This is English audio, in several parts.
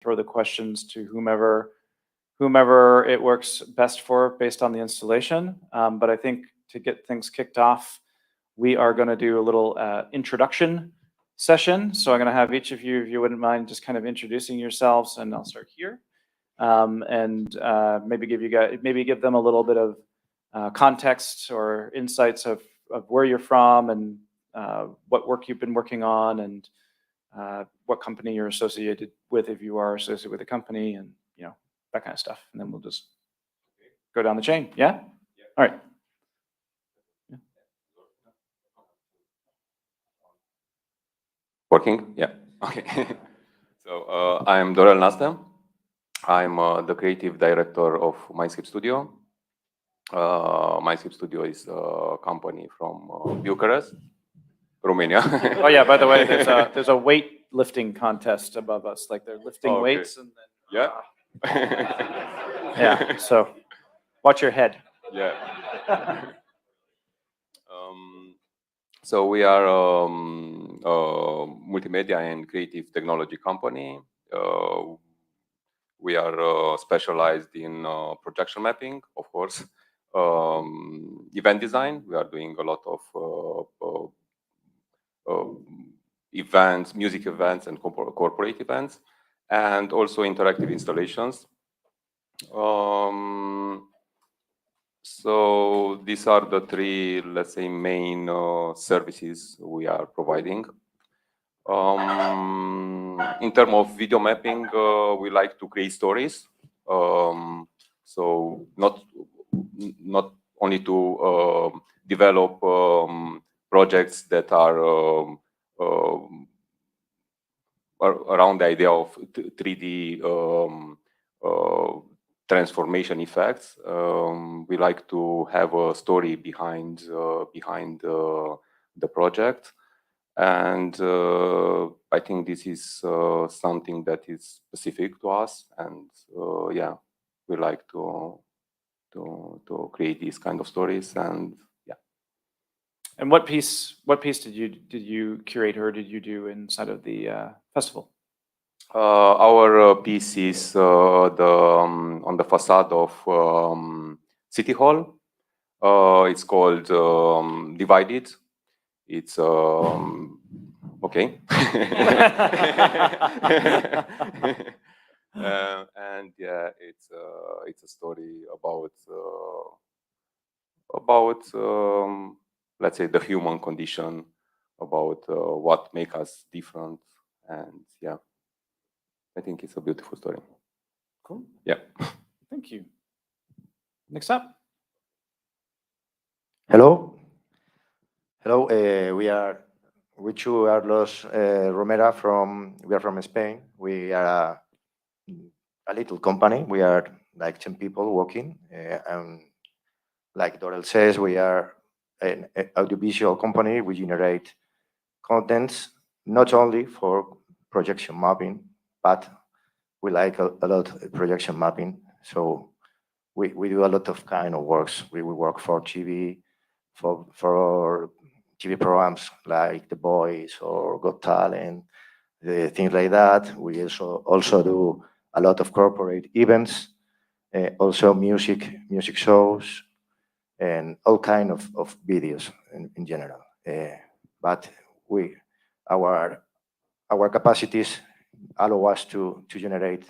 throw the questions to whomever it works best for based on the installation. But I think to get things kicked off, we are going to do a little introduction session. So I'm going to have each of you, if you wouldn't mind, just kind of introducing yourselves, and I'll start here. Maybe give them a little bit of context or insights of where you're from and what work you've been working on, and what company you're associated with, if you are associated with a company, and that kind of stuff. And then we'll just go down the chain. Yeah? All right. Working? Yeah. Okay. So I'm Dorel Nastem. I'm the creative director of Maxin10sity Studio. Maxin10sity Studio is a company from Bucharest, Romania. Oh yeah, by the way, there's a weightlifting contest above us. Like they're lifting weights, and then yeah. So watch your head. Yeah. So we are a multimedia and creative technology company. We are specialized in projection mapping, of course, event design. We are doing a lot of events, music events, and corporate events, and also interactive installations. So these are the three, let's say, main services we are providing. In terms of video mapping, we like to create stories. So not only to develop projects that are around the idea of 3D transformation effects. We like to have a story behind the project, and I think this is something that is specific to us. And yeah, we like to create these kind of stories. And yeah. And what piece did you curate, or did you do inside of the festival? Our piece is on the facade of City Hall. It's called Divided. It's okay. And yeah, it's a story about let's say the human condition, about what makes us different, and yeah. I think it's a beautiful story. Cool. Yeah. Thank you. Next up. Hello. Hello. We are Los Romera we are from Spain. We are a little company. We are like 10 people working. And like Dorel says, we are an audiovisual company. We generate contents not only for projection mapping, but we like a lot of projection mapping. So we do a lot of kind of works. We work for TV, for TV programs like The Voice or Got Talent, things like that. We also do a lot of corporate events, also music shows, and all kind of videos in general. But our capacities allow us to generate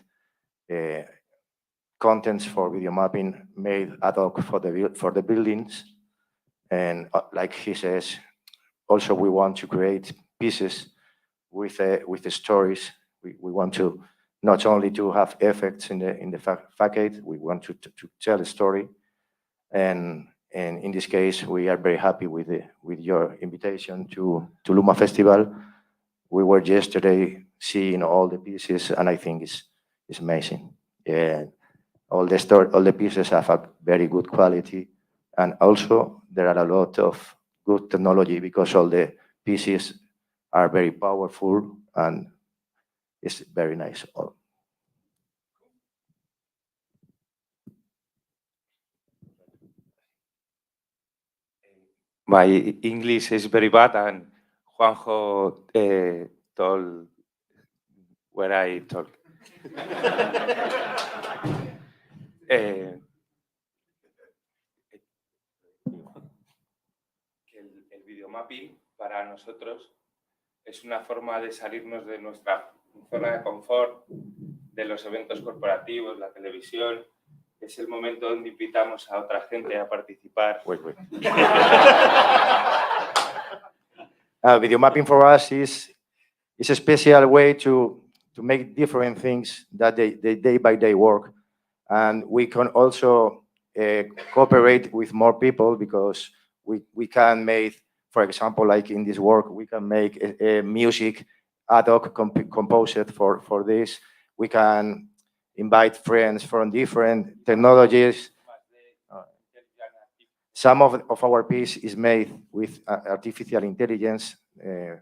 contents for video mapping made ad hoc for the buildings. And like he says, also we want to create pieces with the stories. We want to not only to have effects in the facade, we want to tell a story. And in this case, we are very happy with your invitation to LUMA Festival. We were yesterday seeing all the pieces, and I think it's amazing. Yeah, all the pieces have a very good quality, and also there are a lot of good technology because all the pieces are very powerful, and it's very nice. My English is very bad, and Juanjo told where I talk. Eh, que el videomapping para nosotros es una forma de salirnos de nuestra zona de confort, de los eventos corporativos, la televisión. Es el momento donde invitamos a otra gente a participar. Wait. Video mapping for us is a special way to make different things that they day by day work, and we can also cooperate with more people because we can make, for example, like in this work, we can make a music ad hoc composed for this. We can invite friends from different technologies. Some of our piece is made with artificial intelligence, and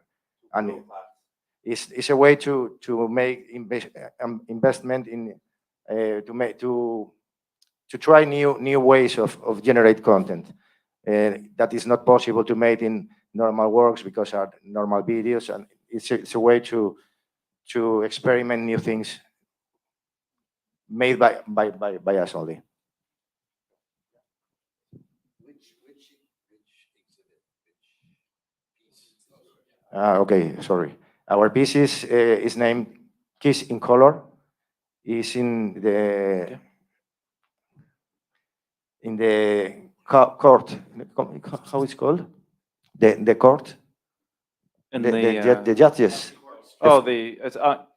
it's a way to make investment in to try new ways of generate content that is not possible to make in normal works because are normal videos, and it's a way to experiment new things made by us only. Okay, sorry. Our piece is named Kiss in Color. Is in the court. How it's called? The court. In The judges. oh,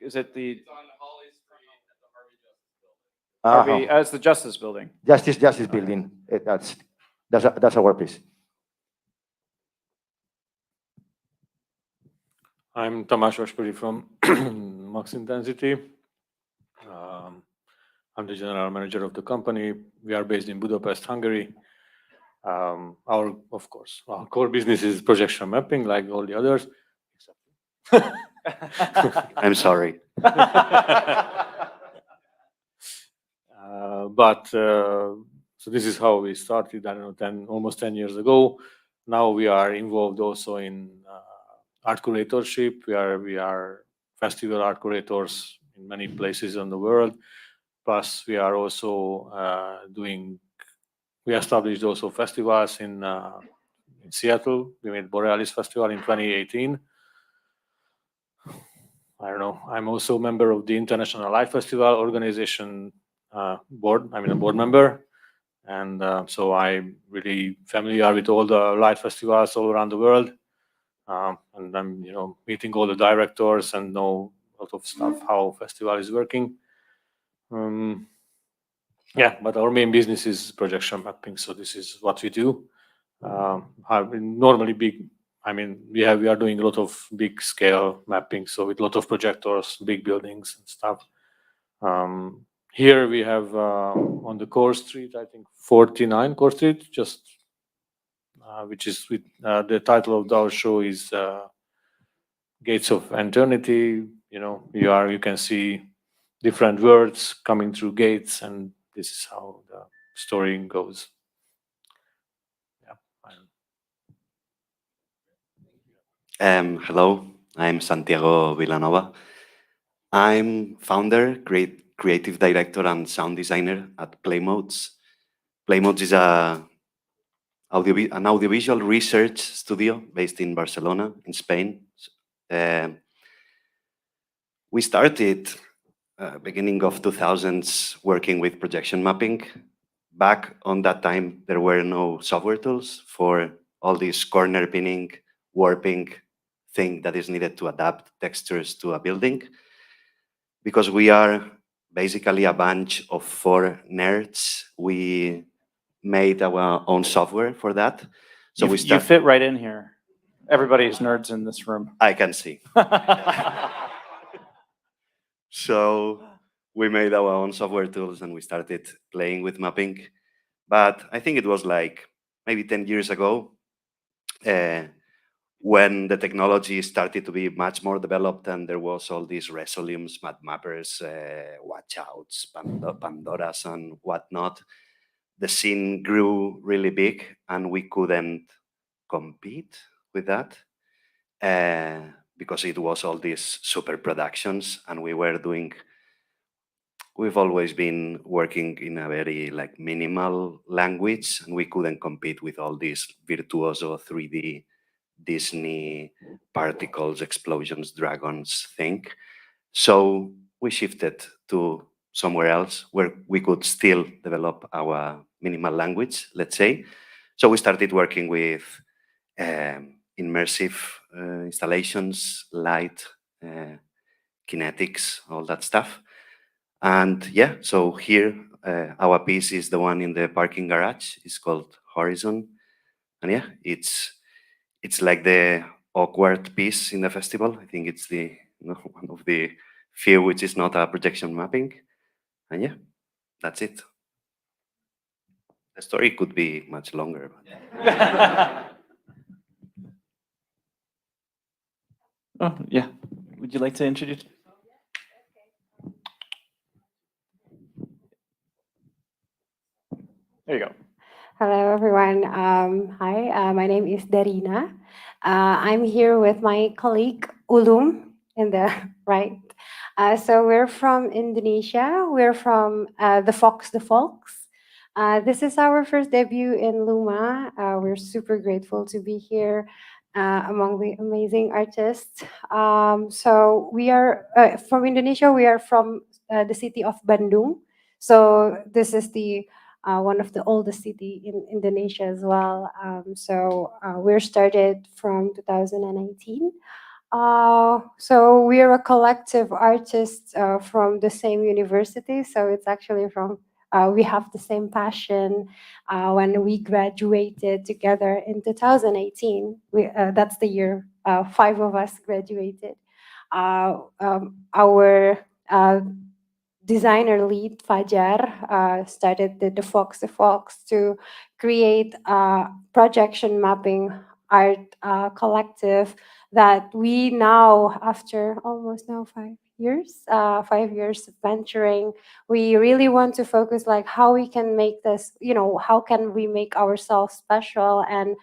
is it the Harvey? It's the Justice Building. Justice building. That's our piece. I'm Tamas Vaspori from Maxin10sity. I'm the general manager of the company. We are based in Budapest, Hungary. Our core business is projection mapping, like all the others. I'm sorry. So this is how we started, I don't know, almost 10 years ago. Now we are involved also in art curatorship. We are festival art curators in many places in the world. Plus, we are also we established also festivals in Seattle. We made Borealis Festival in 2018. I don't know. I'm also a member of the International Light Festival organization board. I'm a board member. And so I'm really familiar with all the light festivals all around the world. And I'm, meeting all the directors and know a lot of stuff, how festival is working. But our main business is projection mapping. So this is what we do. Normally we are doing a lot of big scale mapping. So with a lot of projectors, big buildings and stuff. Here we have on the Core Street, I think 49 Core Street, just which is with the title of our show is Gates of Eternity. You can see different words coming through gates, and this is how the story goes. Hello, I'm Santiago Villanova. I'm founder, creative director, and sound designer at Playmodes. Playmodes is an audiovisual research studio based in Barcelona, in Spain. We started beginning of 2000s working with projection mapping. Back on that time, there were no software tools for all this corner pinning, warping thing that is needed to adapt textures to a building. Because we are basically a bunch of 4 nerds, we made our own software for that. So you fit right in here. Everybody is nerds in this room. I can see. So we made our own software tools and we started playing with mapping. But I think it was like maybe 10 years ago when the technology started to be much more developed and there was all these Resolumes, map mappers, watch outs, Pandoras and whatnot. The scene grew really big and we couldn't compete with that because it was all these super productions and we were doing we've always been working in a very like minimal language, and we couldn't compete with all these virtuoso 3D Disney particles, explosions, dragons thing. So we shifted to somewhere else where we could still develop our minimal language, let's say. So we started working with immersive installations, light, kinetics, all that stuff. And yeah, so here our piece is the one in the parking garage. It's called Horizon. And yeah, it's like the awkward piece in the festival. I think it's the one of the few which is not a projection mapping. And yeah, that's it. The story could be much longer. Oh, yeah. Would you like to introduce? There you go. Hello, everyone. Hi, my name is Darina. I'm here with my colleague Ulum in the right. So we're from Indonesia. We're from the Folks. This is our first debut in LUMA. We're super grateful to be here among the amazing artists. So we are from Indonesia. We are from the city of Bandung. So this is the one of the oldest city in Indonesia as well. So we're started from 2018. So we are a collective artists from the same university. So it's actually from, we have the same passion. When we graduated together in 2018, that's the year 5 of us graduated. Our designer lead Fajar started the Fox to create a projection mapping art collective that we now, after almost now 5 years, 5 years of venturing, we really want to focus like how we can make this, how can we make ourselves special and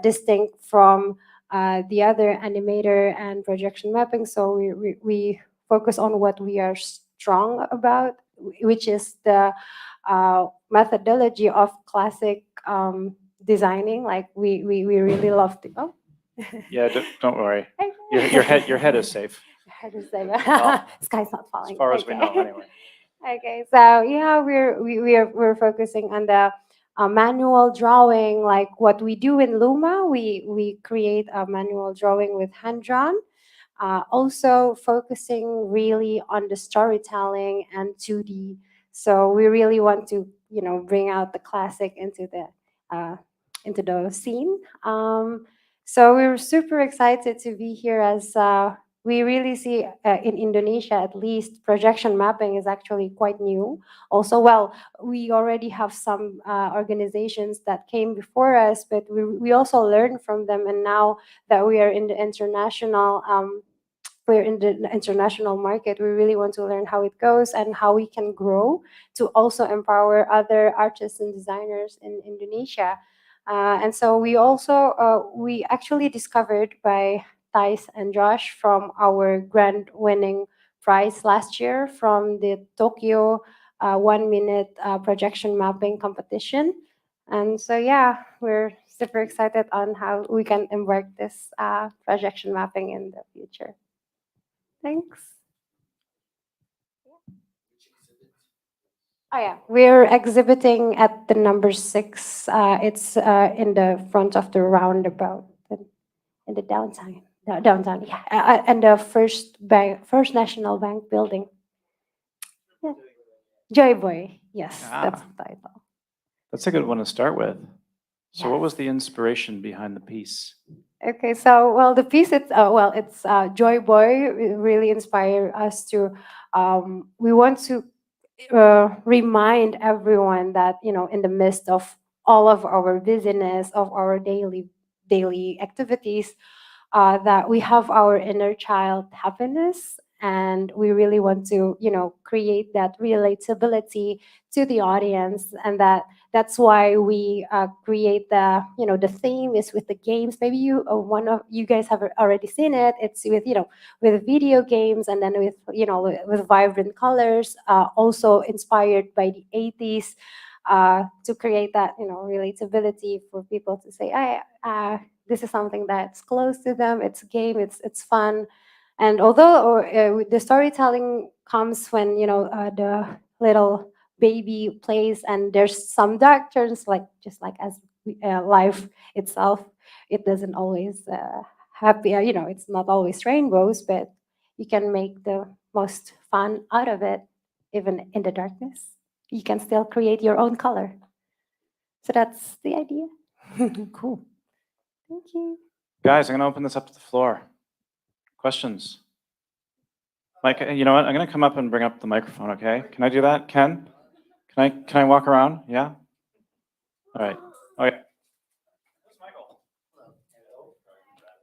distinct from the other animator and projection mapping. So we focus on what we are strong about, which is the methodology of classic designing. Like we really love to. Oh. Yeah, don't worry. Your head is safe. Head is safe. Well, Sky's not falling. As far as we know, anyway. Okay, so yeah, we're focusing on the manual drawing. Like what we do in LUMA, we create a manual drawing with hand drawn. Also focusing really on the storytelling and 2D. So we really want to, bring out the classic into the scene. So we're super excited to be here as we really see in Indonesia, at least, projection mapping is actually quite new. Also, well, we already have some organizations that came before us, but we also learned from them. And now that we are in the international market, we really want to learn how it goes and how we can grow to also empower other artists and designers in Indonesia. And so we actually discovered by Thais and Josh from our grand winning prize last year from the Tokyo 1 minute projection mapping competition. And so, yeah, we're super excited on how we can embark this projection mapping in the future. Thanks. Oh yeah, we're exhibiting at the number 6. It's in the front of the roundabout in the downtown. Downtown, yeah, and the First National Bank building. Yeah. Joy Boy, yes, that's the title. That's a good one to start with. So what Yes. was the inspiration behind the piece? Okay, so well, the piece it's Joy Boy. It really inspired us to. We want to remind everyone that in the midst of all of our busyness of our daily activities, that we have our inner child happiness, and we really want to, create that relatability to the audience, and that's why we create the theme is with the games. Maybe one of you guys have already seen it. It's with with video games, and then with vibrant colors, also inspired by the 80s, to create that relatability for people to say, this is something that's close to them. It's a game. It's fun. And although the storytelling comes when the little baby plays, and there's some dark turns, just like as life itself, it doesn't always happy. It's not always rainbows, but you can make the most fun out of it, even in the darkness. You can still create your own color. So that's the idea. Cool. Thank you. Guys, I'm going to open this up to the floor. Questions? Mike, you know what? I'm going to come up and bring up the microphone, okay? Can I do that, Ken? Can I walk around? Yeah? All right. Okay. Where's Michael?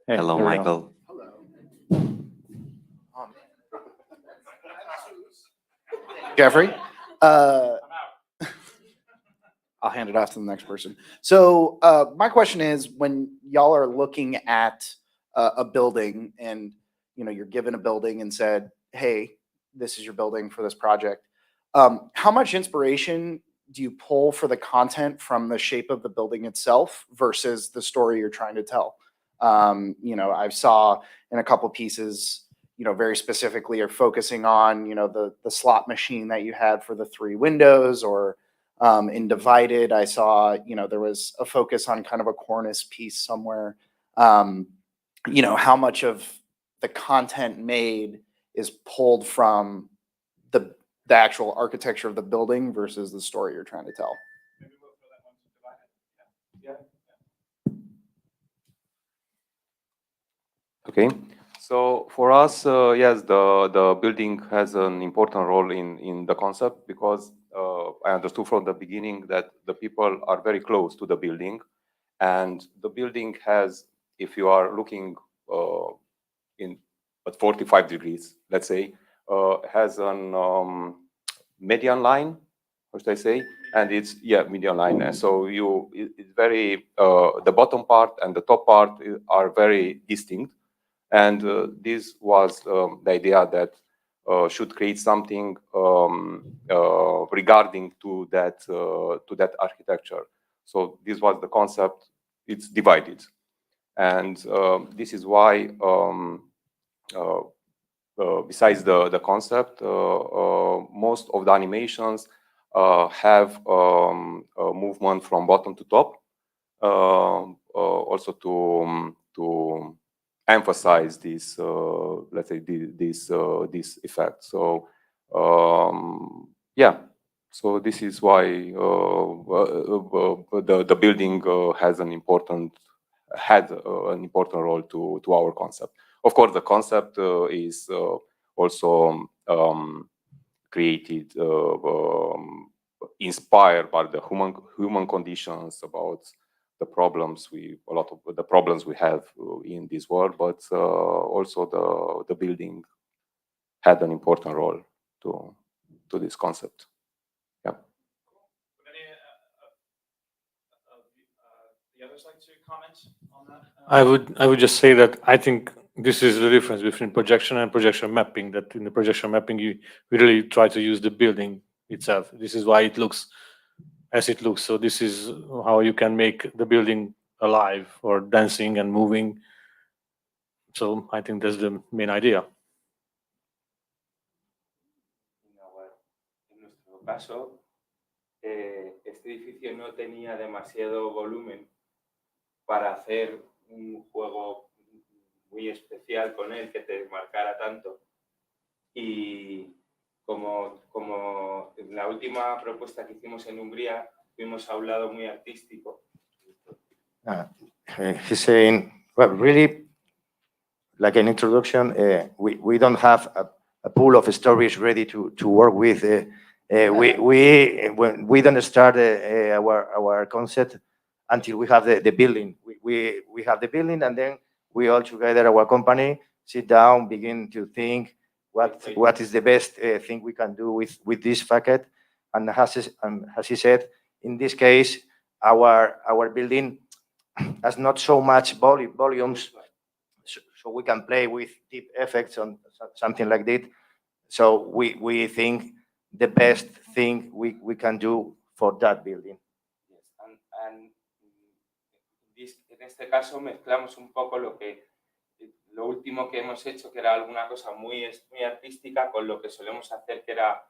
Hey, Hello, there we go. Michael. Jeffrey. I'll hand it off to the next person. So my question is, when y'all are looking at a building and you're given a building and said, hey, this is your building for this project, how much inspiration do you pull for the content from the shape of the building itself versus the story you're trying to tell? I saw in a couple pieces, very specifically are focusing on, the slot machine that you had for the 3 windows, or in Divided, I saw, there was a focus on kind of a cornice piece somewhere. How much of the content made is pulled from the actual architecture of the building versus the story you're trying to tell? Maybe we'll throw that one to Divided. Yeah. Okay. So for us, yes, the building has an important role in the concept, because I understood from the beginning that the people are very close to the building, and the building has, if you are looking at 45 degrees, let's say, has an median line, how should I say? And it's median line. And so it's very the bottom part and the top part are very distinct. And this was the idea that should create something regarding to that architecture. So this was the concept. It's divided, and this is why, besides the concept, most of the animations have a movement from bottom to top, also to emphasize this, let's say, this effect. So so this is why the building had an important role to our concept. Of course, the concept is also created, inspired by the human conditions, about a lot of the problems we have in this world, but also the building had an important role to this concept. Yeah. Would any of the others like to comment on that? I would just say that I think this is the difference between projection and projection mapping. That in the projection mapping, we really try to use the building itself. This is why it looks as it looks. So this is how you can make the building alive or dancing and moving. So I think that's the main idea. En nuestro caso, este edificio no tenía demasiado volumen para hacer un juego muy especial con él que te marcara tanto. Y como en la última propuesta que hicimos en Hungría, fuimos a un lado muy artístico. He's saying, well, really, like an introduction, we don't have a pool of stories ready to work with. We don't start our concept until we have the building. We have the building, and then we all together, our company, sit down, begin to think what is the best thing we can do with this facet. And as he said, in this case, our building has not so much volumes, so we can play with deep effects on something like that. So we think the best thing we can do for that building. Yes, and en este caso mezclamos un poco lo último que hemos hecho, que era alguna cosa muy artística, con lo que solemos hacer, que era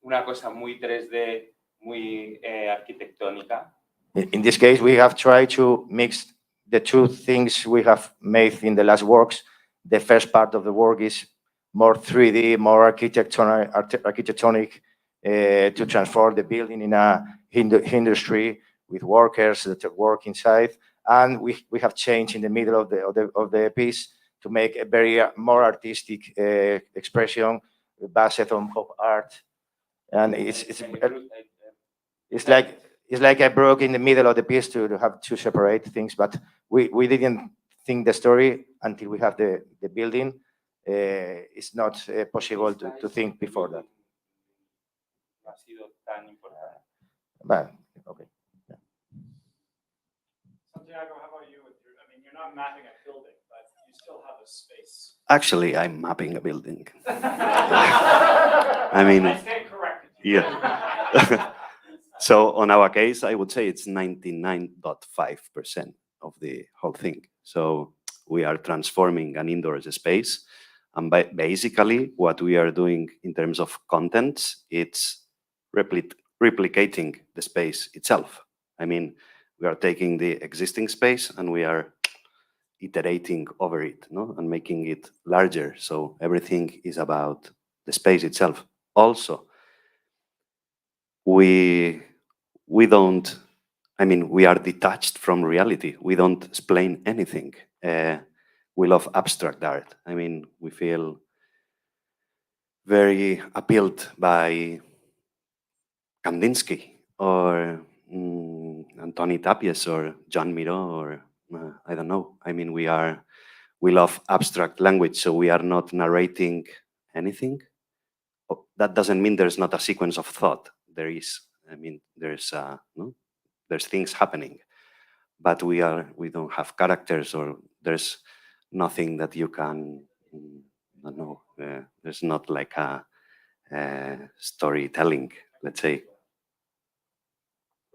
una cosa muy 3D, muy arquitectónica. In this case, we have tried to mix the two things we have made in the last works. The first part of the work is more 3D, more architectonic, to transform the building in a industry with workers that work inside. And we have changed in the middle of the piece to make a very more artistic expression based on pop art. And it's like I broke in the middle of the piece to have to separate things, but we didn't think the story until we have the building. It's not possible to think before that. No ha sido tan importante. But, okay. Yeah. Santiago, how about you? I mean, you're not mapping a building, but you still have a space. Actually, I'm mapping a building. I mean, I stand corrected. yeah. So on our case, I would say it's 99.5% of the whole thing. So we are transforming an indoor space. And basically, what we are doing in terms of content, it's replicating the space itself. I mean, we are taking the existing space and we are iterating over it, no? And making it larger. So everything is about the space itself. Also, we don't, I mean, we are detached from reality. We don't explain anything. We love abstract art. I mean, we feel very appealed by Kandinsky or Antoni Tàpies or John Miró or I don't know. I mean, we love abstract language, so we are not narrating anything. That doesn't mean there's not a sequence of thought. There is. I mean, there's things happening, but we don't have characters, or there's nothing that you can, I don't know. There's not like a storytelling, let's say.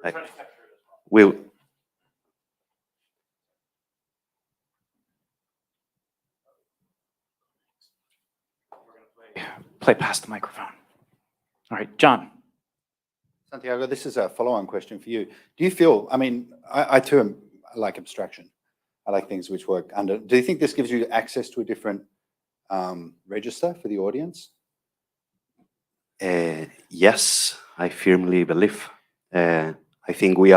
Like, we'll. Play past the microphone. All right, John. Santiago, this is a follow-on question for you. Do you feel, I mean, I too like abstraction. I like things which work under. Do you think this gives you access to a different register for the audience? Yes, I firmly believe. I think we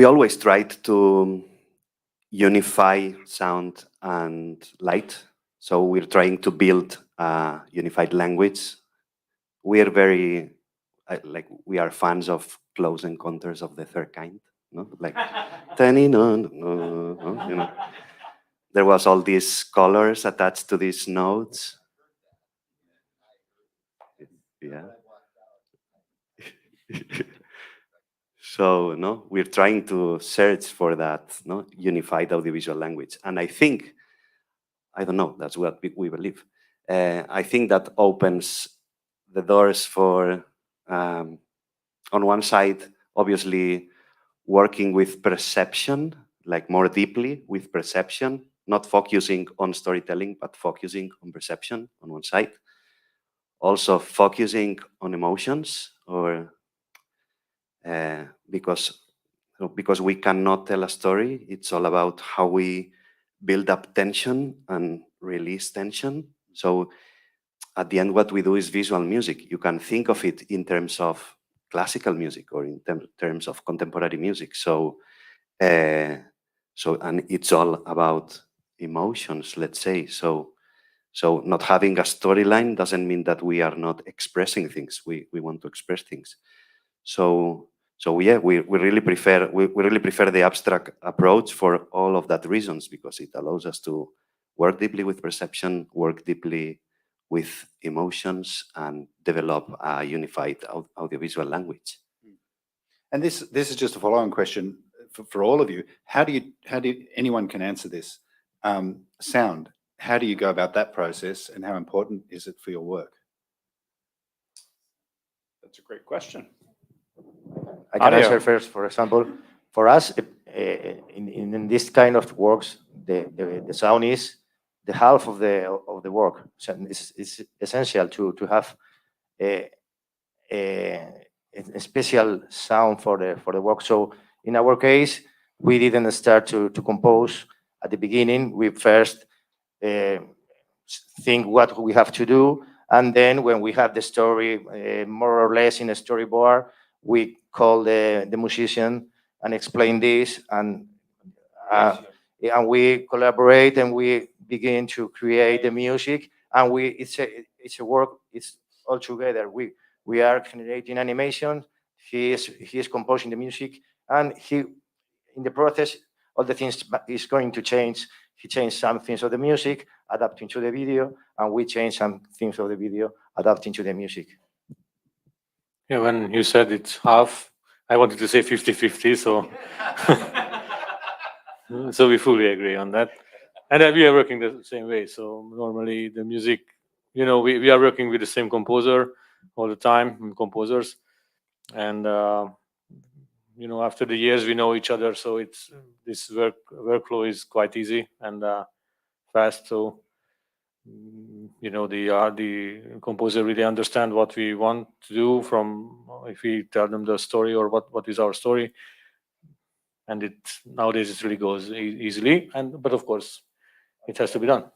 always tried to unify sound and light. So we're trying to build a unified language. We are fans of Close Encounters of the Third Kind, no? Like, you know, there was all these colors attached to these notes. Yeah. So, no, we're trying to search for that, no, unified audiovisual language. And I think, I don't know, that's what we believe. I think that opens the doors for, on one side, obviously working with perception, like more deeply with perception, not focusing on storytelling, but focusing on perception on one side. Also focusing on emotions, or because we cannot tell a story. It's all about how we build up tension and release tension. So at the end, what we do is visual music. You can think of it in terms of classical music or in terms of contemporary music. So and it's all about emotions, let's say. So not having a storyline doesn't mean that we are not expressing things. We want to express things. So yeah, we really prefer the abstract approach for all of that reasons, because it allows us to work deeply with perception, work deeply with emotions, and develop a unified audiovisual language. And this is just a follow-on question for all of you. How do anyone can answer this? Sound. How do you go about that process, and how important is it for your work? That's a great question. I can Audio. answer first. For example, for us, in this kind of works, the sound is the half of the work. So it's essential to have a special sound for the work. So in our case, we didn't start to compose at the beginning. We first think what we have to do, and then when we have the story more or less in a storyboard, we call the musician and explain this, and we collaborate, and we begin to create the music, and it's a work. It's all together. We are generating animation. He is composing the music, and in the process, all the things is going to change. He changed some things of the music, adapting to the video, and we change some things of the video, adapting to the music. Yeah, when you said it's half, I wanted to say 50-50, so so we fully agree on that. And we are working the same way. So normally the music, we are working with the same composer all the time, composers. And, after the years, we know each other. So this workflow is quite easy and fast. So, the composer really understand what we want to do from if we tell them the story or what is our story. And nowadays it really goes easily. But of course, it has to be done.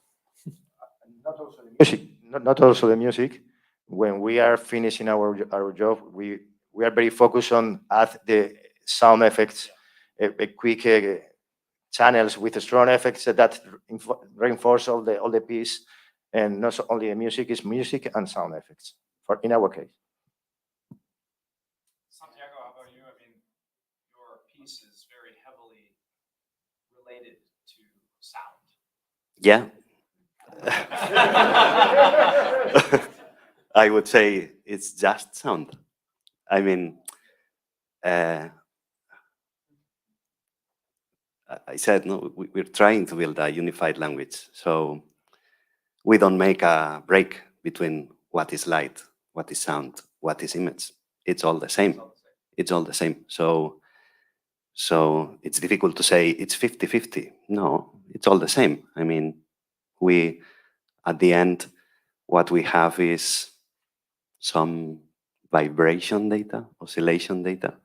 Not also the music. When we are finishing our job, we are very focused on add the sound effects, a quick channels with strong effects that reinforce all the piece, and not only the music, is music and sound effects. In our case. Santiago, how about you? I mean, your piece is very heavily related to sound. Yeah. I would say it's just sound. I mean, I said, no, we're trying to build a unified language. So we don't make a break between what is light, what is sound, what is image. It's all the same. It's all the same. So it's difficult to say it's 50-50. No, it's all the same. I mean, at the end, what we have is some vibration data, oscillation data,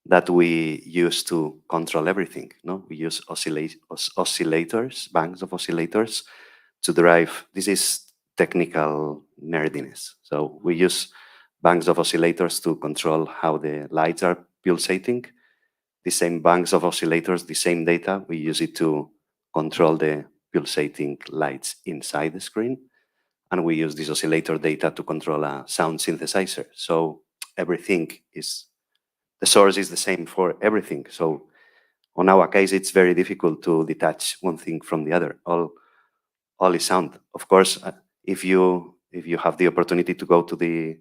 that we use to control everything. No, we use oscillators, banks of oscillators, to derive. This is technical nerdiness. So we use banks of oscillators to control how the lights are pulsating. The same banks of oscillators, the same data, we use it to control the pulsating lights inside the screen. And we use this oscillator data to control a sound synthesizer. So everything the source is the same for everything. So on our case, it's very difficult to detach one thing from the other. All is sound. Of course, if you have the opportunity to go to the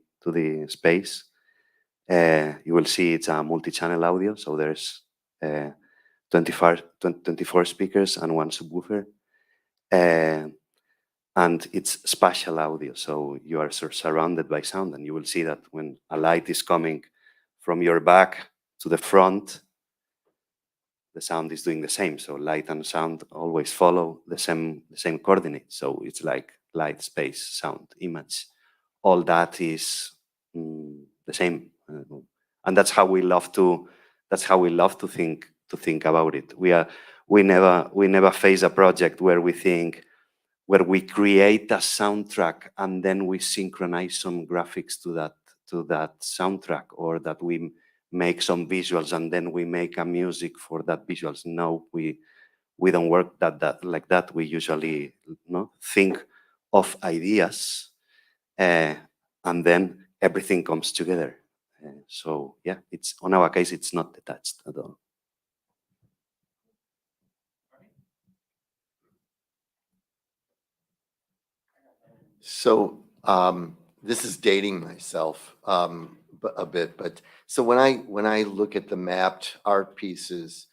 space, you will see it's a multi-channel audio. So there's 24 speakers and one subwoofer. And it's spatial audio. So you are surrounded by sound, and you will see that when a light is coming from your back to the front, the sound is doing the same. So light and sound always follow the same coordinates. So it's like light, space, sound, image. All that is the same, and that's how we love to think about it. We never face a project where we create a soundtrack and then we synchronize some graphics to that soundtrack, or that we make some visuals and then we make a music for that visuals. No, we don't work like that. We usually think of ideas and then everything comes together. So yeah, it's on our case, it's not detached at all. So this is dating myself a bit, but so when I look at the mapped art pieces,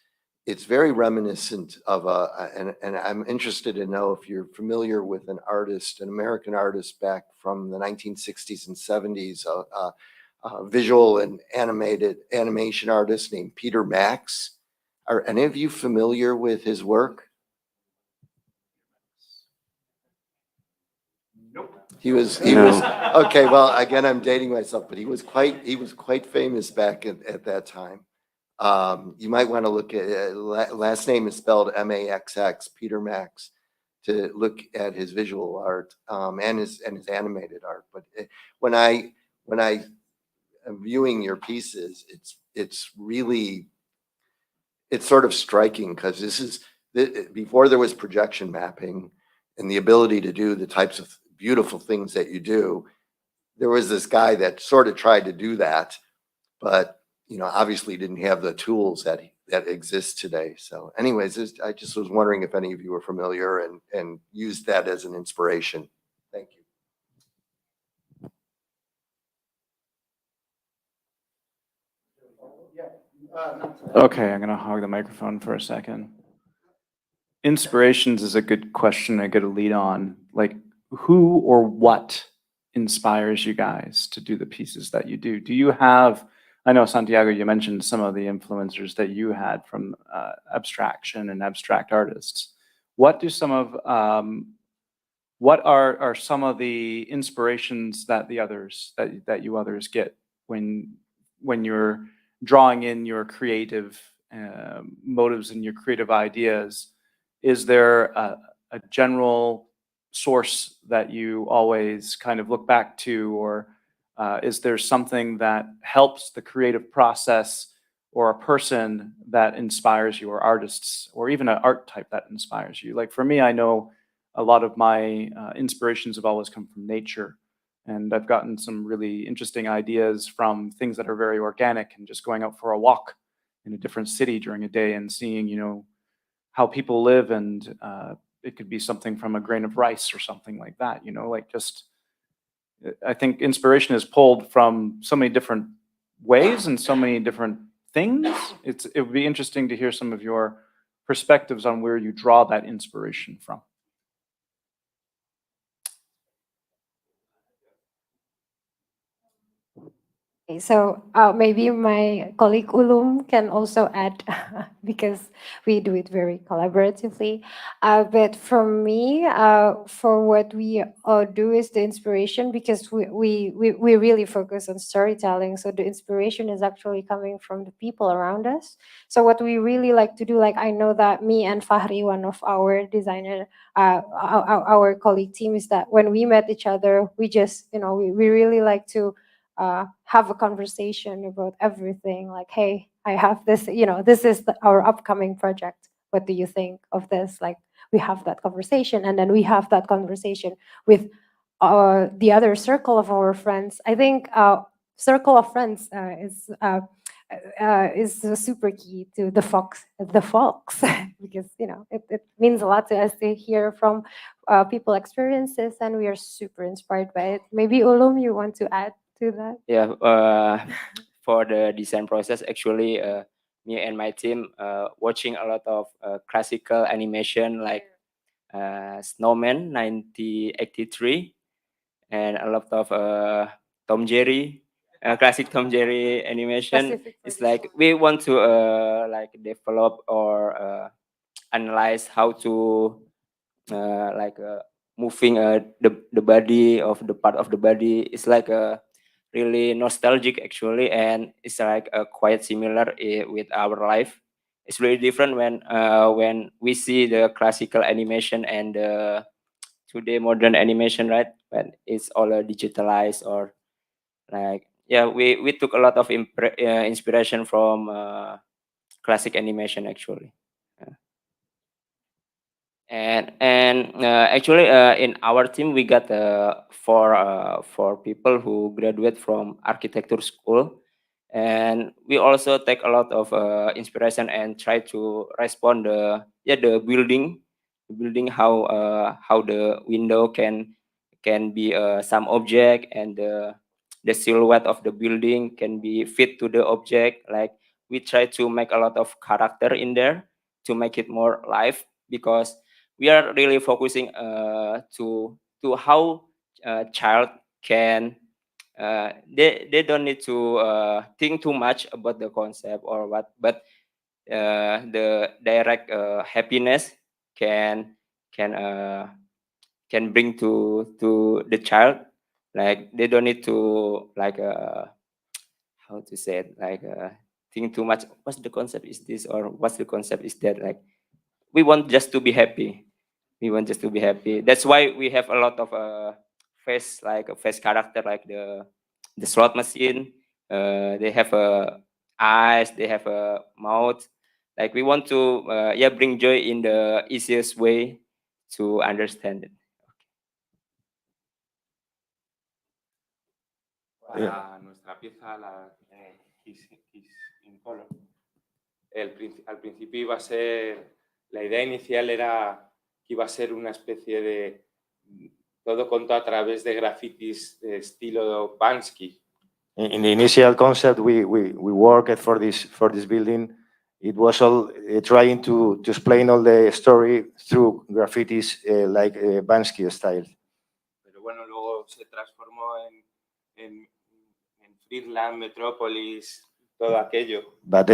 it's very reminiscent of and I'm interested to know if you're familiar with an artist, an American artist back from the 1960s and 70s, a visual and animation artist named Peter Max. Are any of you familiar with his work? He was okay. Well, again, I'm dating myself, but he was quite famous back at that time. You might want to look at last name is spelled Maxx, Peter Max, to look at his visual art and his animated art. But when I am viewing your pieces, it's really sort of striking because this is before there was projection mapping and the ability to do the types of beautiful things that you do. There was this guy that sort of tried to do that, but obviously didn't have the tools that exist today. So anyways, I just was wondering if any of you were familiar and used that as an inspiration. Thank you. Okay, I'm gonna hog the microphone for a second. Inspirations is a good question I get to lead on. Like, who or what inspires you guys to do the pieces that you do? Do you have, I know Santiago, you mentioned some of the influencers that you had from abstraction and abstract artists. What do some of, what are some of the inspirations that the others, that you others get when you're drawing in your creative motives and your creative ideas? Is there a general source that you always kind of look back to, or is there something that helps the creative process, or a person that inspires you, or artists, or even an art type that inspires you? Like for me, I know a lot of my inspirations have always come from nature, and I've gotten some really interesting ideas from things that are very organic, and just going out for a walk in a different city during a day and seeing, how people live, and it could be something from a grain of rice or something like that, like just, I think inspiration is pulled from so many different ways and so many different things. It would be interesting to hear some of your perspectives on where you draw that inspiration from. So maybe my colleague Ulum can also add because we do it very collaboratively. But for me, for what we do is the inspiration, because we really focus on storytelling. So the inspiration is actually coming from the people around us. So what we really like to do, like I know that me and Fahri, one of our designer, our colleague team, is that when we met each other, we just, we really like to have a conversation about everything. Like, hey, I have this, this is our upcoming project. What do you think of this? Like, we have that conversation, and then we have that conversation with the other circle of our friends. I think circle of friends is super key to the folks, because it means a lot to us to hear from people experiences, and we are super inspired by it. Maybe Ulum, you want to add to that? Yeah, for the design process, actually, me and my team watching a lot of classical animation like Snowman 1983, and a lot of Tom Jerry, classic Tom Jerry animation. It's like we want to like develop or analyze how to like moving the body of the part of the body. It's like a really nostalgic actually, and it's like quite similar with our life. It's really different when we see the classical animation and today modern animation, right? When it's all digitalized, or like, yeah, we took a lot of inspiration from classic animation actually. And actually in our team we got four people who graduate from architecture school, and we also take a lot of inspiration and try to respond the building how the window can can be some object, and the silhouette of the building can be fit to the object. Like we try to make a lot of character in there to make it more live, because we are really focusing to how child can they don't need to think too much about the concept or what, but the direct happiness can can uh, can bring to the child. Like they don't need to like how to say it, like think too much, what's the concept is this, or what's the concept is that. Like we want just to be happy. We want just to be happy. That's why we have a lot of face, like a face character, like the slot machine. They have eyes, they have a mouth. Like we want to yeah, bring joy in the easiest way to understand it. Para nuestra pieza, Kiss in Color, al principio iba a ser, la idea inicial era que iba a ser una especie de todo contado a través de grafitis de estilo Bansky. In the initial concept, we worked for this building. It was all trying to explain all the story through graffitis like Bansky style. Pero bueno, luego se transformó en Friedland, Metrópolis, todo aquello. But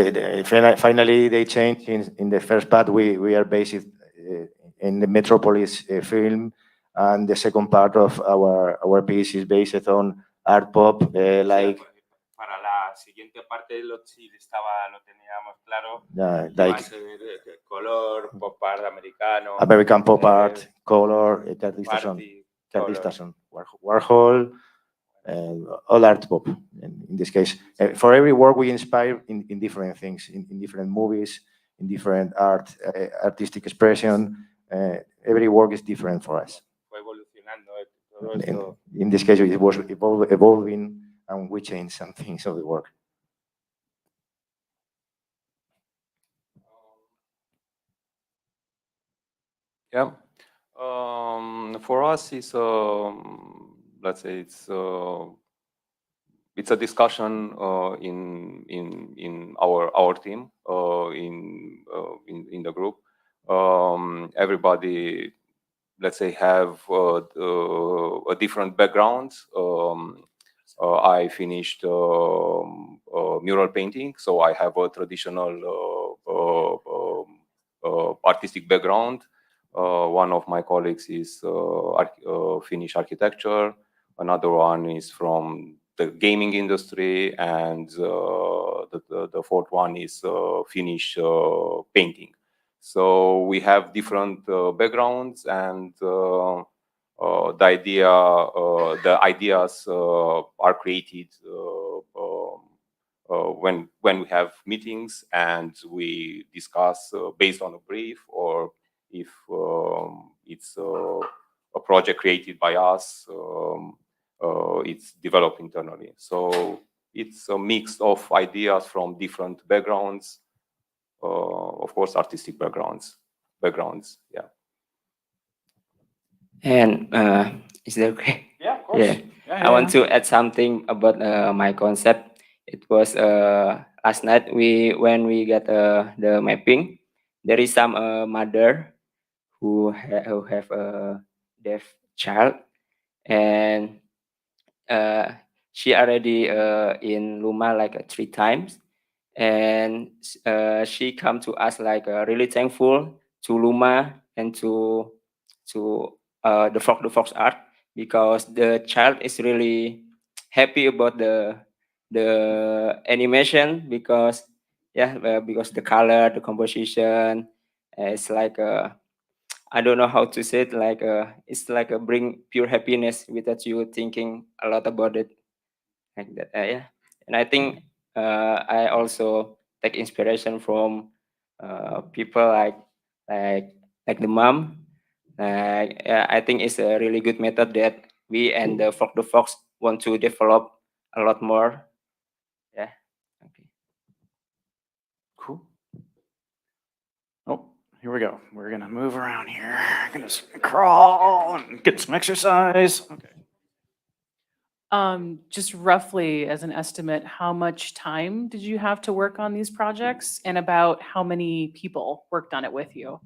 finally, they changed. In the first part, we are based in the Metropolis film, and the second part of our piece is based on art pop, like. Para la siguiente parte lo teníamos claro. Like va a ser color, pop art americano. American pop art, color, Cardistason, Warhol, all art pop in this case. For every work, we inspire in different things, in different movies, in different artistic expression. Every work is different for us. Fue evolucionando todo esto. In this case, it was evolving, and we changed some things of the work. Yeah. For us, it's let's say it's a discussion in our team in the group. Everybody, let's say, have a different background. I finished mural painting, so I have a traditional artistic background. One of my colleagues is Finnish architecture. Another one is from the gaming industry, and the fourth one is Finnish painting. So we have different backgrounds, and the ideas are created when we have meetings, and we discuss based on a brief, or if it's a project created by us, it's developed internally. So it's a mix of ideas from different backgrounds, of course, artistic backgrounds. Yeah. And is that okay? Yeah, of course. Yeah. I want to add something about my concept. It was last night when we get the mapping. There is some mother who have a deaf child, and she already in LUMA like 3 times, and she come to us like really thankful to LUMA and to the Fox art, because the child is really happy about the animation, because because the color, the composition, it's like I don't know how to say it, like it's like a bring pure happiness without you thinking a lot about it, like that. Yeah. And I think I also take inspiration from people like the mom. I think it's a really good method that we and the Fox want to develop a lot more. Yeah. Okay. Cool. Oh, Here we go. We're gonna move around here. Gonna crawl and get some exercise. Okay. Just roughly as an estimate, how much time did you have to work on these projects, and about how many people worked on it with you?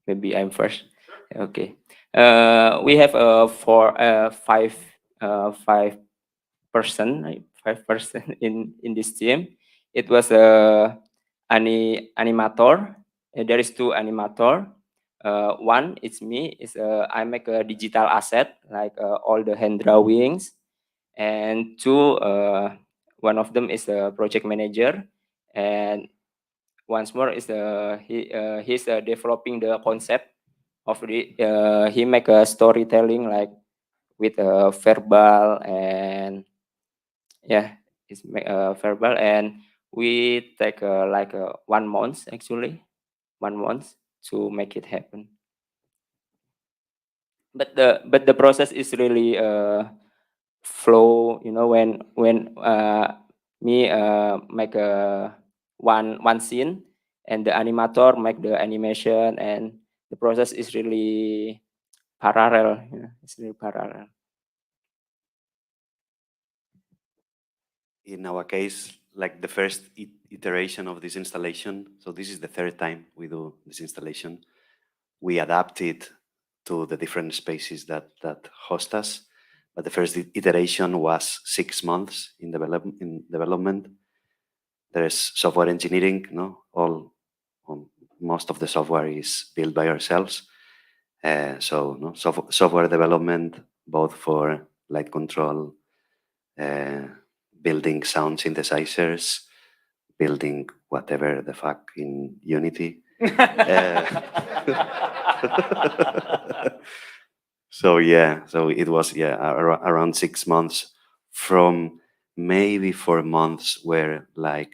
Maybe I'm first. Okay. We have five person in this team. It was a animator. There is two animator. One is me. I make a digital asset like all the hand drawings, and two. One of them is a project manager, and once more is he's developing the concept of the he make a storytelling like with verbal, and yeah, it's verbal, and we take like 1 month actually, 1 month to make it happen. But the process is really flow, you know, when me make one scene, and the animator make the animation, and the process is really parallel. You know, it's really parallel. In our case, like the first iteration of this installation, so this is the third time we do this installation, we adapt it to the different spaces that host us. But the first iteration was 6 months in development. There is software engineering, most of the software is built by ourselves. Software development, both for light control, building sound synthesizers, building whatever the fuck in Unity. So it was around 6 months, from maybe 4 months were like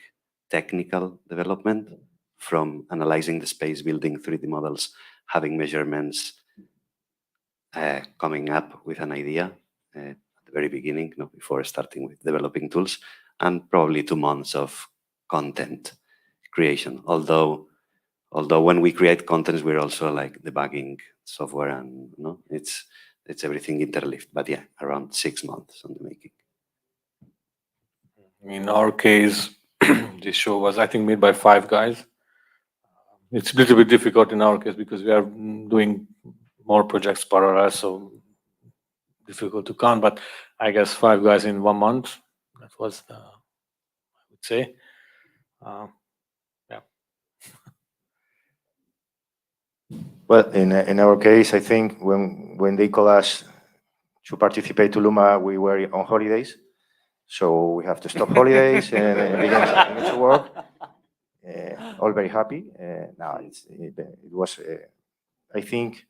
technical development, from analyzing the space, building 3D models, having measurements, coming up with an idea at the very beginning, before starting with developing tools, and probably 2 months of content creation. Although when we create contents, we're also like debugging software, and it's everything interleaved. But yeah, around 6 months on the making. In our case, this show was, I think, made by 5 guys. It's a little bit difficult in our case because we are doing more projects parallel, so difficult to count. But I guess 5 guys in 1 month. That was I would say. Well, in our case, I think when they call us to participate to LUMA, we were on holidays, so we have to stop holidays and begin to work. All very happy. Now it was, I think,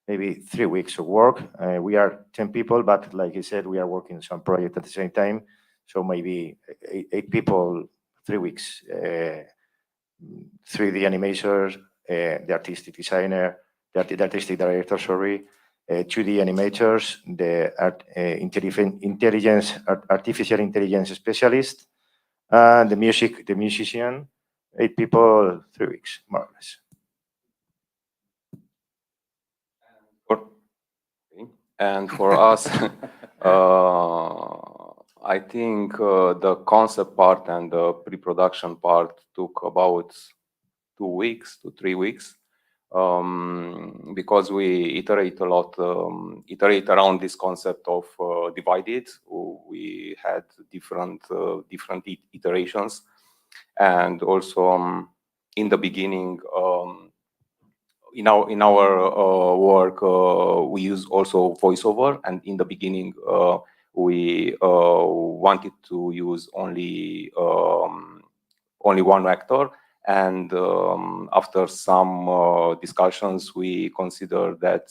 maybe 3 weeks of work. We are 10 people, but like I said, we are working on some project at the same time, so maybe 8 people, 3 weeks. 3D animators, the artistic designer, the artistic director, 2D animators, the artificial intelligence specialist, and the musician. 8 people, 3 weeks, more or less. And for us, I think the concept part and the pre-production part took about 2 weeks to 3 weeks, because we iterate a lot, iterate around this concept of divided. We had different iterations, and also in the beginning, in our work, we use also voiceover, and in the beginning we wanted to use only one actor, and after some discussions, we considered that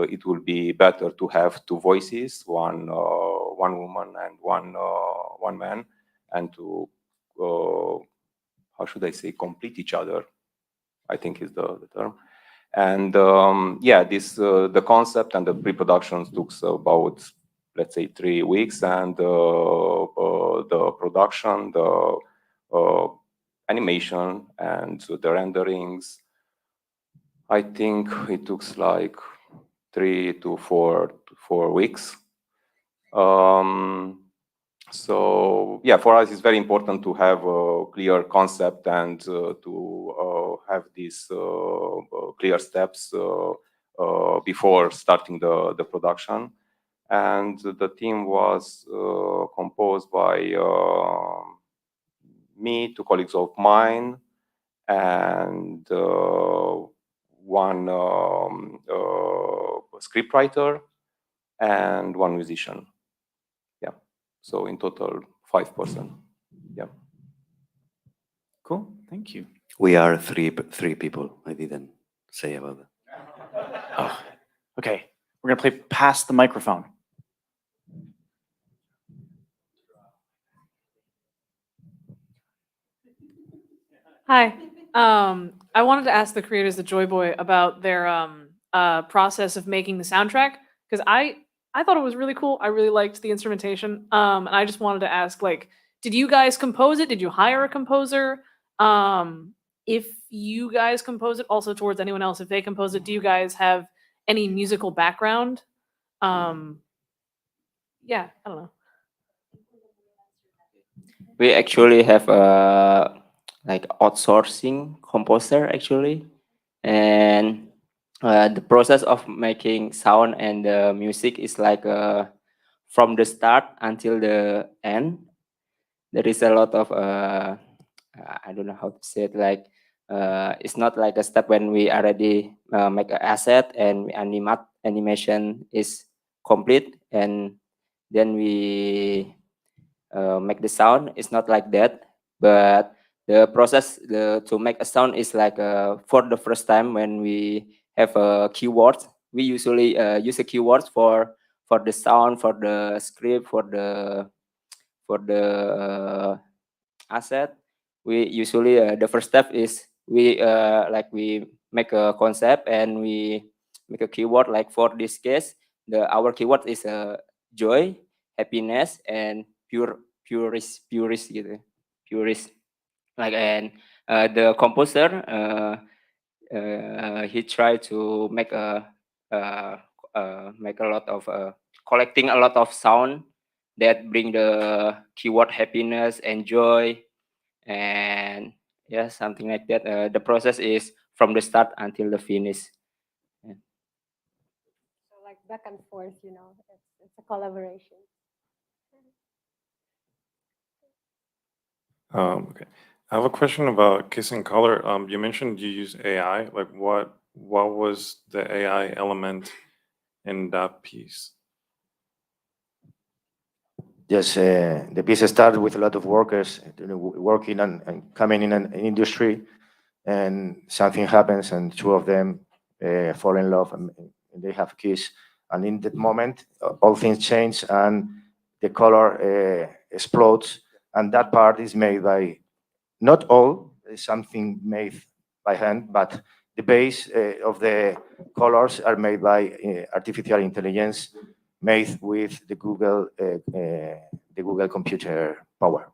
it would be better to have 2 voices, one woman and one man, and to how should I say, complete each other, I think is the term. And yeah, the concept and the pre-production took about, let's say, 3 weeks, and the production, the animation, and the renderings, I think it took like 3 to 4 weeks. So yeah, for us, it's very important to have a clear concept and to have these clear steps before starting the production. And the team was composed by me, 2 colleagues of mine, and one scriptwriter and 1 musician. Yeah. So in total, 5 person. Yeah. Cool. Thank you. We are three people. I didn't say about that. Oh, okay. We're gonna play Pass the Microphone. Hi. I wanted to ask the creators of Joy Boy about their process of making the soundtrack, because I thought it was really cool. I really liked the instrumentation. And I just wanted to ask, like, did you guys compose it? Did you hire a composer? If you guys compose it, also towards anyone else, if they compose it, do you guys have any musical background? Yeah, I don't know. We actually have a like outsourcing composer actually, and the process of making sound and the music is like from the start until the end. There is a lot of I don't know how to say it, like it's not like a step when we already make an asset and animation is complete and then we make the sound. It's not like that, but the process to make a sound is like for the first time when we have keywords, we usually use the keywords for the sound, for the script, for the asset. We usually the first step is we we make a concept and we make a keyword. Like for this case, our keyword is joy, happiness, and purist gitu, purist. Like, and the composer he tried to make a lot of collecting a lot of sound that bring the keyword happiness and joy, and yeah, something like that. The process is from the start until the finish. Yeah. So like back and forth, it's a collaboration. Okay. I have a question about Kissing Color. You mentioned you use AI. Like, what was the AI element in that piece? Yes, the piece started with a lot of workers working and coming in an industry, and something happens, and 2 of them fall in love, and they have kiss. And in that moment, all things change, and the color explodes. And that part is made by, not all, is something made by hand, but the base of the colors are made by artificial intelligence, made with the Google computer power.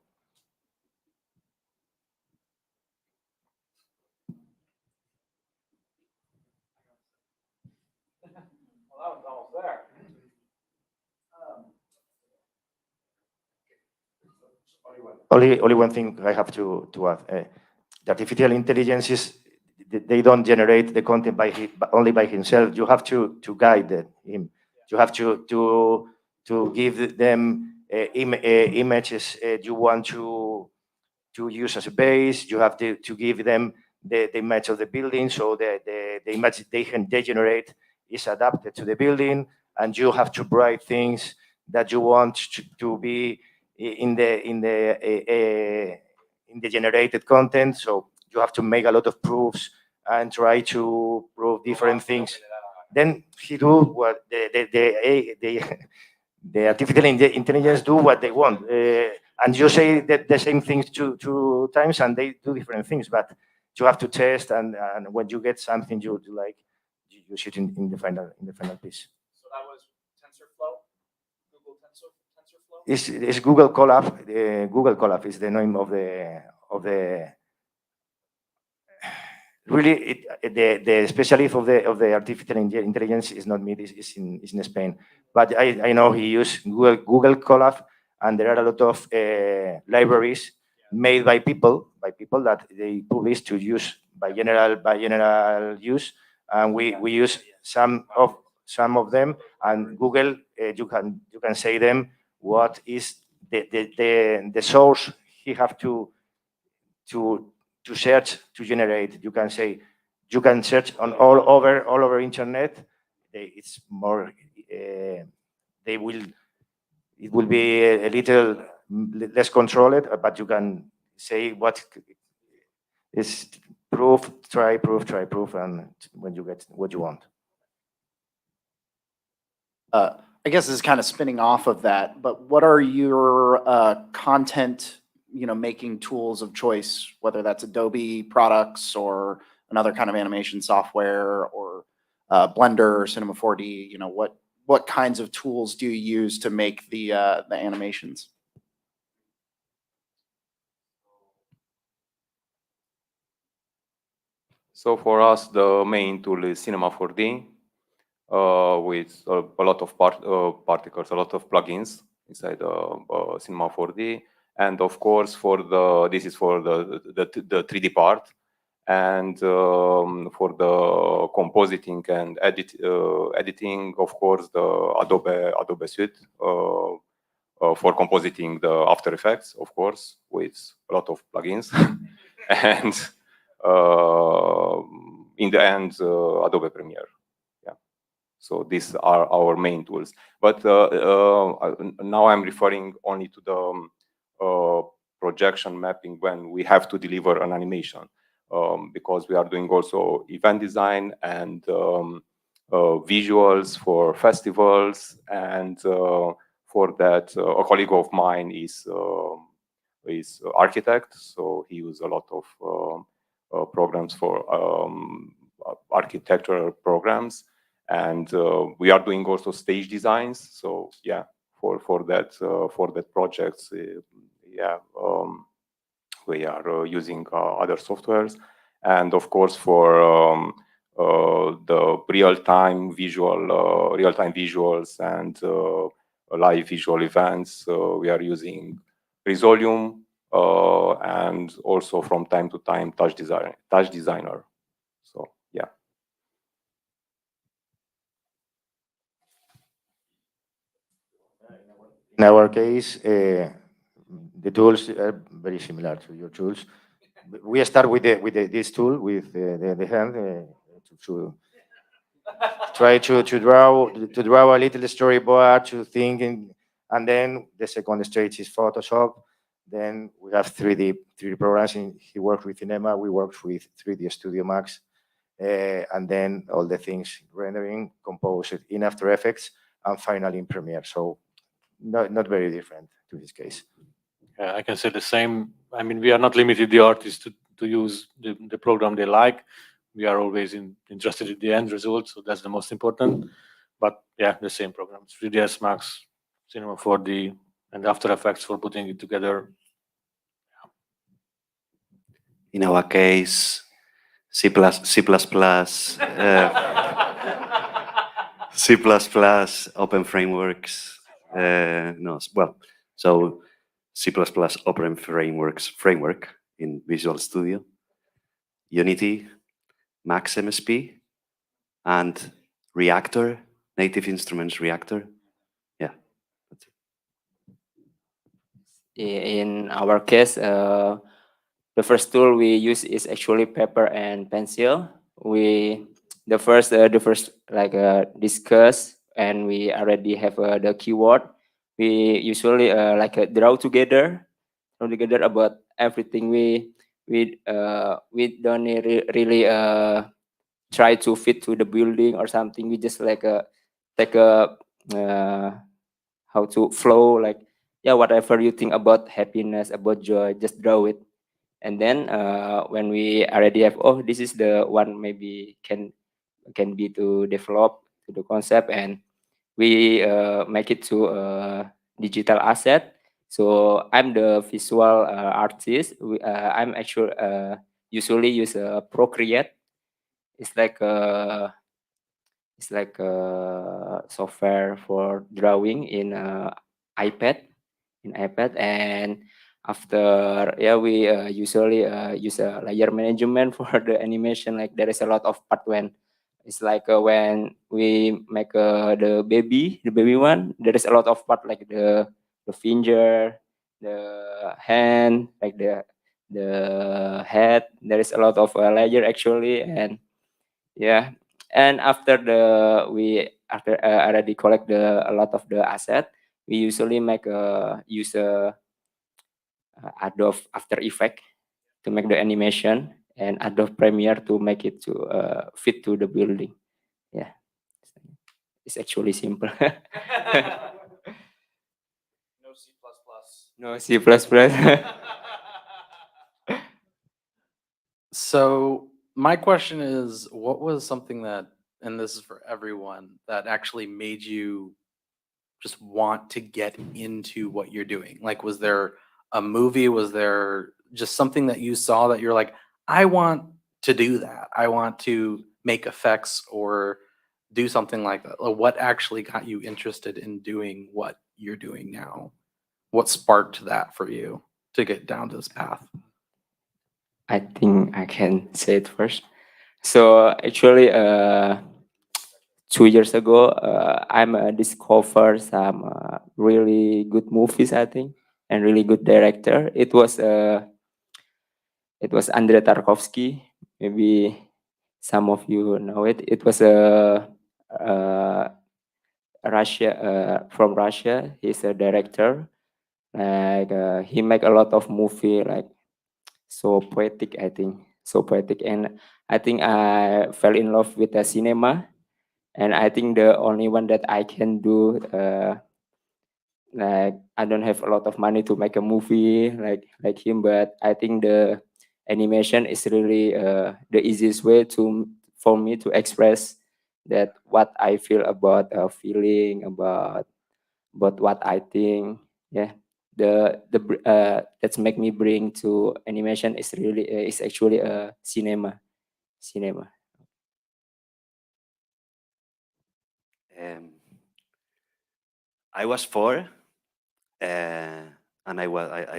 Only one thing I have to add. The artificial intelligence is, they don't generate the content only by himself. You have to guide him. You have to give them images you want to use as a base. You have to give them the image of the building, so the image they generate is adapted to the building, and you have to write things that you want to be in the generated content. So you have to make a lot of proofs and try to prove different things. Then he do what the artificial intelligence do what they want, and you say that the same things 2 times, and they do different things. But you have to test, and when you get something you like, you use it in the final piece. So that was TensorFlow, Google TensorFlow. It's Google Colab. Google Colab is the name of the really, the specialist of the artificial intelligence is not me. Is in Spain, but I know he used Google Colab, and there are a lot of libraries made by people that they publish to use by general use, and we use some of them. And Google, you can say them what is the source he have to search to generate. You can say, you can search on all over internet. It's more they will it will be a little less controlled, but you can say what is proof, try proof, and when you get what you want. I guess this is kind of spinning off of that, but what are your content, making tools of choice, whether that's Adobe products or another kind of animation software, or Blender or Cinema 4D? What kinds of tools do you use to make the animations? So for us, the main tool is Cinema 4D, with a lot of particles, a lot of plugins inside Cinema 4D, and of course this is for the 3D part, and for the compositing and editing, of course, the Adobe Suite for compositing the After Effects, of course, with a lot of plugins, and in the end, Adobe Premiere. So these are our main tools. But now I'm referring only to the projection mapping when we have to deliver an animation, because we are doing also event design and visuals for festivals. And for that, a colleague of mine is architect, so he uses a lot of programs for architectural programs. And we are doing also stage designs. So yeah, for that projects, we are using other softwares. And of course, for the real-time visuals and live visual events, we are using Resolume, and also from time to time Touch Designer. So yeah. In our case, the tools are very similar to your tools. We start with this tool, with the hand, to try to draw a little storyboard, to think, and then the second stage is Photoshop. Then we have 3D programs. He works with Cinema, we work with 3D Studio Max, and then all the things rendering, composed in After Effects, and finally in Premiere. So not very different to his case. I can say the same. I mean, we are not limited the artists to use the program they like. We are always interested in the end result, so that's the most important. But yeah, the same programs: 3ds Max, Cinema 4D, and After Effects for putting it together. In our case, C++, C++, open frameworks. So C++ open framework in Visual Studio, Unity, Maxin10sity, and Reactor, Native Instruments Reactor. Yeah, that's it. In our case, the first tool we use is actually paper and pencil. The first discuss, and we already have the keyword. We usually draw together about everything. We don't really try to fit to the building or something. We just take a how to flow, whatever you think about happiness, about joy, just draw it. And then when we already have, this is the one maybe can be to develop to the concept, and we make it to a digital asset. So I'm the visual artist. I'm actually usually use Procreate It's like a software for drawing in iPad, and after we usually use a layer management for the animation. Like there is a lot of part when it's like when we make the baby one, there is a lot of part like the finger, the hand, like the head. There is a lot of layer actually, and and after already collect a lot of the asset, we usually use Adobe After Effects to make the animation, and Adobe Premiere to make it to fit to the building. Yeah, it's actually simple. No C++. No C++. So my question is, what was something that, and this is for everyone, that actually made you just want to get into what you're doing? Like, was there a movie? Was there just something that you saw that you're like, I want to do that. I want to make effects or do something like that. Like, what actually got you interested in doing what you're doing now? What sparked that for you to get down to this path? I think I can say it first. So actually, 2 years ago, I'm discovered some really good movies, I think, and really good director. It was Andrea Tarkovsky. Maybe some of you know it. It was Russia, from Russia. He's a director. Like he make a lot of movie like so poetic, I think, so poetic, and I think I fell in love with the cinema, and I think the only one that I can do, like I don't have a lot of money to make a movie like him, but I think the animation is really the easiest way for me to express that what I feel about feeling about what I think. Yeah, that's make me bring to animation is really is actually a cinema. I was 4, and I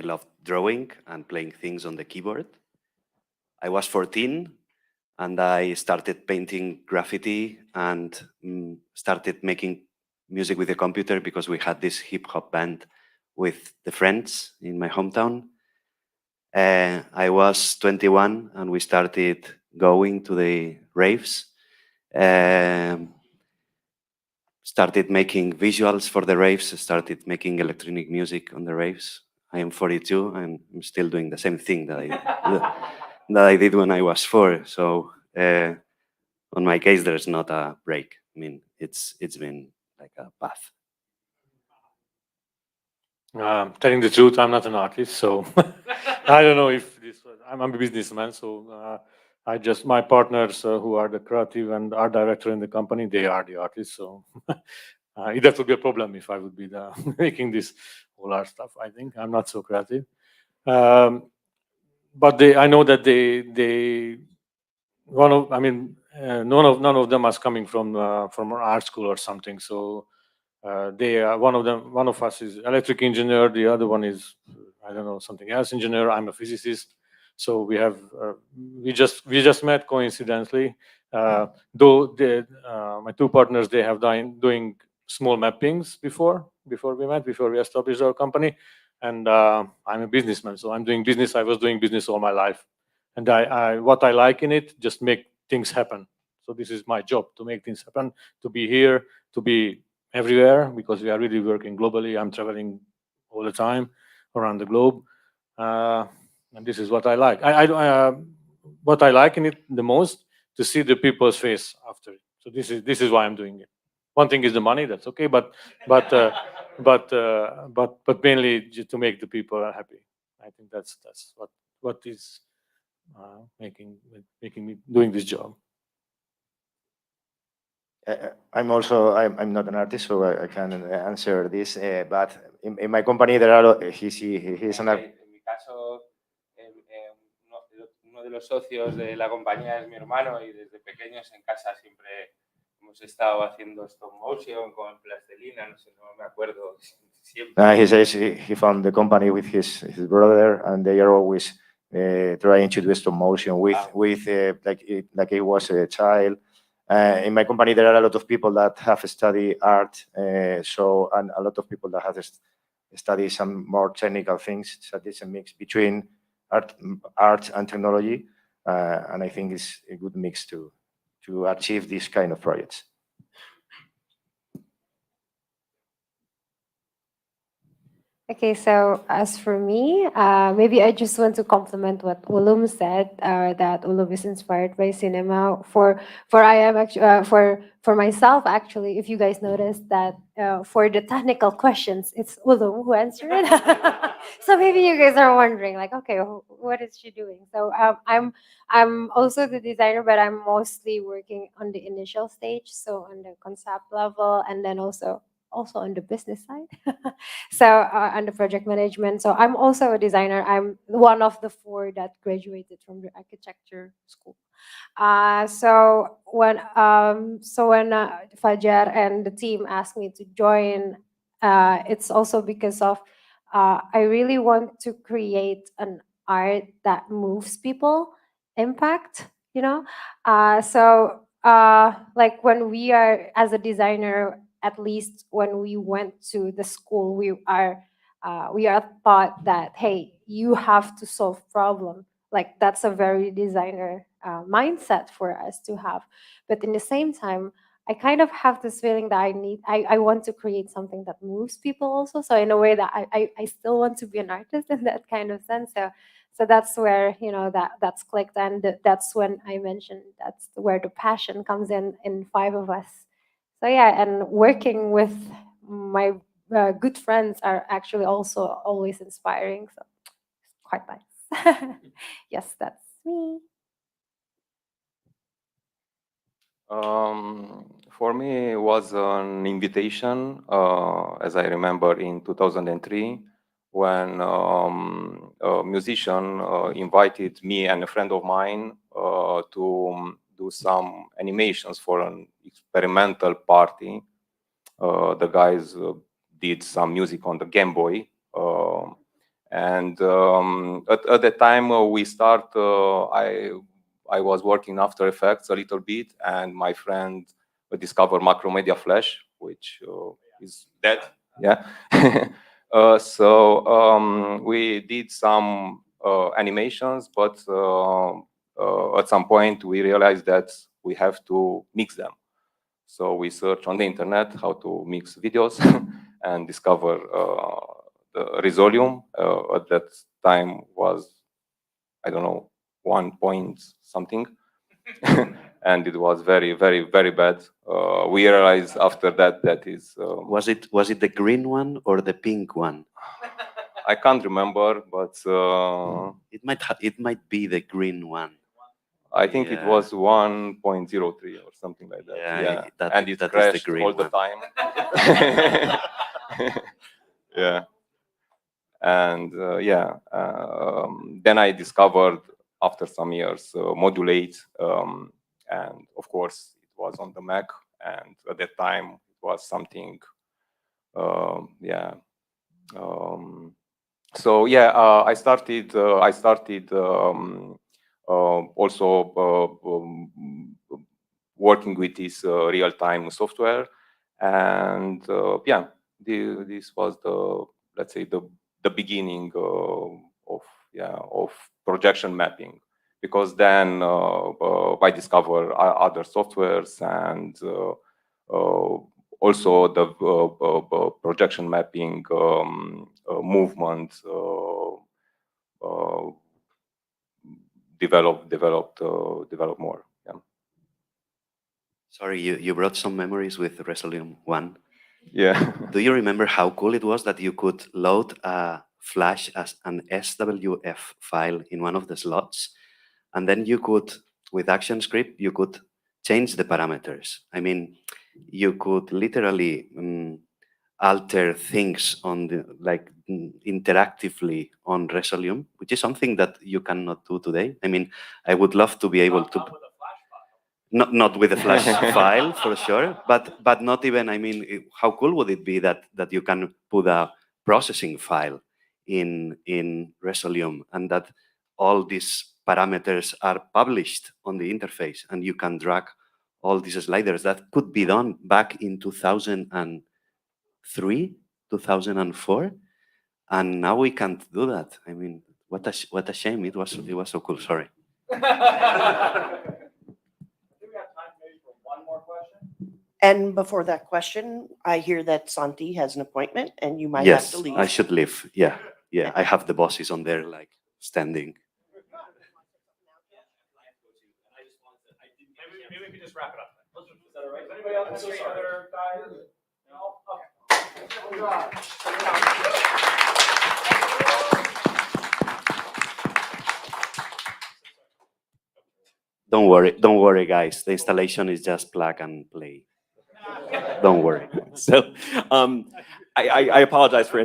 loved drawing and playing things on the keyboard. I was 14, and I started painting graffiti and started making music with the computer because we had this hip hop band with the friends in my hometown. I was 21, and we started going to the raves. Started making visuals for the raves, started making electronic music on the raves. I am 42, and I'm still doing the same thing that I did when I was 4. So on my case, there's not a break. I mean, it's been like a path. Telling the truth, I'm not an artist, so I don't know if this. I'm a businessman, so my partners who are the creative and art director in the company, they are the artists. So that would be a problem if I would be making this whole art stuff. I think I'm not so creative, but I know that none of them is coming from an art school or something. So. They are one of us is electric engineer, the other one is I don't know, something else engineer. I'm a physicist, so we just met coincidentally. Though my 2 partners, they have doing small mappings before we established our company, and I'm a businessman, so I'm doing business. I was doing business all my life, and what I like in it, just make things happen. So this is my job, to make things happen, to be here, to be everywhere, because we are really working globally. I'm traveling all the time around the globe, and this is what I like. What I like in it the most, to see the people's face after it. So this is why I'm doing it. One thing is the money, that's okay, but mainly to make the people happy. I think that's what is making me doing this job. I'm not an artist, so I can answer this. But in my company, there are he's an En mi caso, uno de los socios de la compañía es mi hermano y desde pequeños en casa siempre hemos estado haciendo stop motion con plastilina, no sé, no me acuerdo siempre. He says he found the company with his brother, and they are always trying to do stop motion with like he was a child. In my company, there are a lot of people that have studied art, and a lot of people that have studied some more technical things. So it's a mix between art and technology, and I think it's a good mix to achieve these kind of projects. Okay, so as for me, maybe I just want to compliment what Ulum said, that Ulum is inspired by cinema. For I am actually for myself actually. If you guys noticed that for the technical questions, it's Ulum who answered it. So maybe you guys are wondering, like, okay, what is she doing? So I'm also the designer, but I'm mostly working on the initial stage, so on the concept level, and then also on the business side. So on the project management. So I'm also a designer. I'm one of the 4 that graduated from the architecture school. So when Fajar and the team asked me to join, it's also because of I really want to create an art that moves people, impact, you know. Like when we are as a designer, at least when we went to the school, we are taught that, hey, you have to solve problem. Like that's a very designer mindset for us to have. But in the same time, I kind of have this feeling that I want to create something that moves people also. So in a way that I still want to be an artist in that kind of sense. So that's where, you know, that's clicked, and that's when I mentioned that's where the passion comes in 5 of us. So yeah, and working with my good friends are actually also always inspiring. So it's quite nice. Yes, that's me. For me, it was an invitation, as I remember, in 2003, when a musician invited me and a friend of mine to do some animations for an experimental party. The guys did some music on the Game Boy. And at the time we start, I was working After Effects a little bit, and my friend discovered Macromedia Flash, which is dead. Yeah. So we did some animations, but at some point we realized that we have to mix them. So we searched on the internet how to mix videos and discover the Resolume. At that time was, I don't know, 1 point something. And it was very, very, very bad. We realized after that is... Was it the green one or the pink one? I can't remember, but... It might be the green one. I think it was 1.03 or something like that. Yeah, and it crashed all the time. Yeah. And then I discovered after some years Modulate, and of course it was on the Mac, and at that time it was something. So yeah, I started also working with this real-time software, and this was the, let's say, the beginning of projection mapping, because then I discovered other softwares, and also the projection mapping movement developed more. Yeah. Sorry, you brought some memories with Resolume 1. Yeah. Do you remember how cool it was that you could load a Flash as an SWF file in one of the slots, and then you could, with ActionScript, you could change the parameters? I mean, you could literally alter things on the, like interactively on Resolume, which is something that you cannot do today. I mean, I would love to be able to. Not with a flash file for sure, but not even. I mean, how cool would it be that you can put a processing file in Resolume and that all these parameters are published on the interface and you can drag all these sliders. That could be done back in 2003, 2004, and now we can't do that. I mean, what a shame. It was so cool. Sorry. And before that question, I hear that Santi has an appointment and you might have to leave. Yes, I should leave. Yeah. I have the bosses on there, like standing. Maybe we could just wrap it up. Is that all right? Anybody else? I'm so sorry. No? Don't worry, guys. The installation is just plug and play. Don't worry. So I apologize for